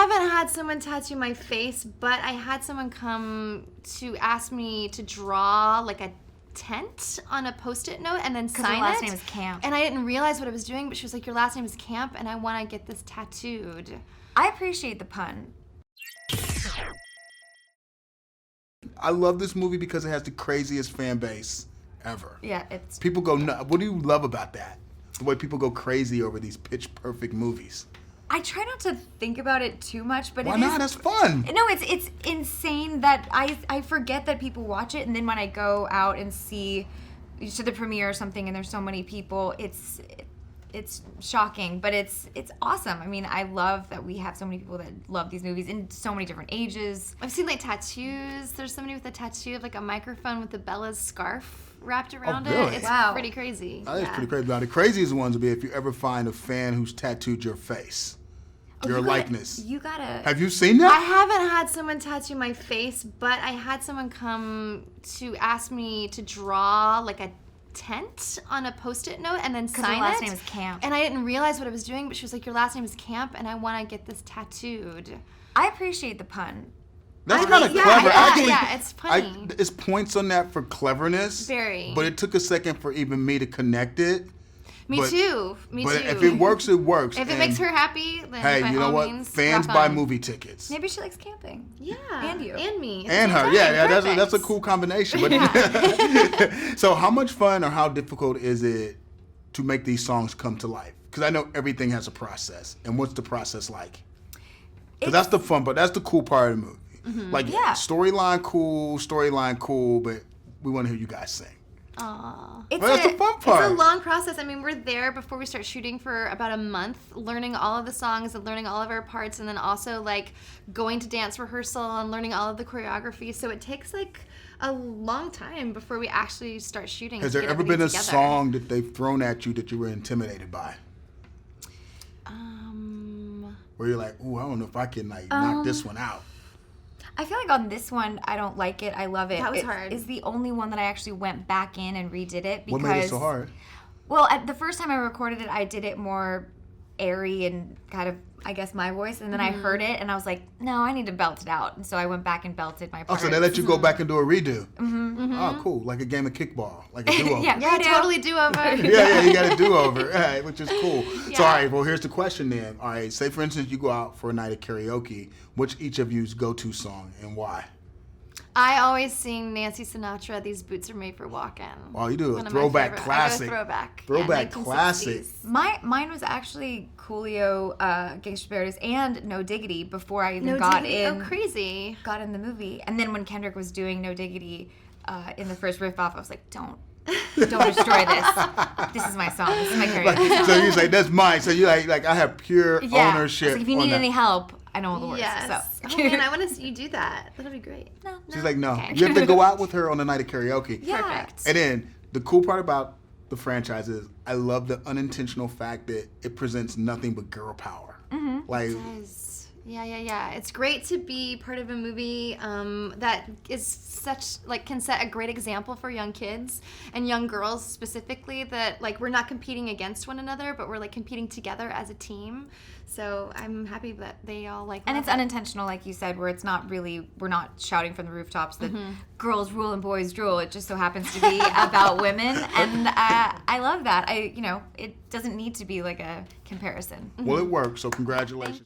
haven't had someone tattoo my face, but I had someone come to ask me to draw like a tent on a Post-it note and then sign it. Her last name is Camp. And I didn't realize what I was doing, but she was like, your last name is Camp, and I want to get this tattooed. I appreciate the pun. I love this movie because it has the craziest fan base ever. Yeah, it's... People go nuts. What do you love about that? The way people go crazy over these pitch-perfect movies. I try not to think about it too much, but Why not? That's fun. No, it's insane that I forget that people watch it, and then when I go out and see to the premiere or something, and there's so many people, it's shocking, but it's awesome. I mean, I love that we have so many people that love these movies in so many different ages. I've seen like tattoos. There's somebody with a tattoo of like a microphone with the Bella's scarf wrapped around really? it. It's pretty crazy. That is pretty crazy. Now, the craziest ones would be if you ever find a fan who's tattooed your face, your likeness. You gotta... Have you seen that? I haven't had someone tattoo my face, but I had someone come to ask me to draw like a tent on a Post-it note and then sign it. Her last name is Camp. And I didn't realize what I was doing, but she was like, your last name is Camp, and I want to get this tattooed. I appreciate the pun. That's kind of clever. Actually, yeah, it's funny. It's points on that for cleverness. Very. But it took a second for even me to connect it. Me too. But if it works, it works. If it makes her happy, then hey, by you know all what? means, Fans rock buy on. movie tickets. Maybe she likes camping. Yeah. And you. And me. And her. Yeah, Perfect. that's a cool combination. But so how much fun or how difficult is it to make these songs come to life? Because I know everything has a process. And what's the process like? Because that's the fun, but that's the cool part of the movie. Mm-hmm. Like, storyline cool, but we want to hear you guys sing. Aww. But that's the fun part. It's a long process. I mean, we're there before we start shooting for about a month, learning all of the songs and learning all of our parts, and then also like going to dance rehearsal and learning all of the choreography. So it takes like a long time before we actually start shooting. Has there ever been a song that they've thrown at you that you were intimidated by? Where you're like, ooh, I don't know if I can like knock this one out. I feel like on this one, I don't like it. I love it. That was hard. It's the only one that I actually went back in and redid it. Because, what made it so hard? Well, the first time I recorded it, I did it more airy and kind of, I guess, my voice. And then I heard it, and I was like, no, I need to belt it out. And so I went back and belted my part. Oh, so they let you go back and do a redo? Oh, cool. Like a game of kickball. Like a do-over. Yeah, totally do-over. yeah, you got a do-over, right, which is cool. Yeah. So, all right, well, here's the question then. All right, say, for instance, you go out for a night of karaoke. Which each of you's go-to song and why? I always sing Nancy Sinatra, These Boots Are Made for Walking. Oh, you do a throwback classic. Throwback classic. Mine was actually Coolio, Gangsta Paradise, and No Diggity before I even got in. Oh, crazy. Got in the movie. And then when Kendrick was doing No Diggity in the first riff off, I was like, don't destroy this. This is my song. This is my karaoke song. So you say, that's mine. So you like I have pure ownership. I was like, if you need any help, I know all the words. Yes. So. Oh, man, I want to see you do that. That'll be great. No. She's like, no. Okay. You have to go out with her on the night of karaoke. Yeah. Perfect. And then the cool part about the franchise is I love the unintentional fact that it presents nothing but girl power. Like, Yeah. It's great to be part of a movie that is can set a great example for young kids and young girls specifically, that like we're not competing against one another, but we're like competing together as a team. So I'm happy that they all like. And it's unintentional, like you said, where it's not really, we're not shouting from the rooftops that girls rule and boys drool. It just so happens to be about women, and I love that. It doesn't need to be like a comparison. well, it works. So congratulations.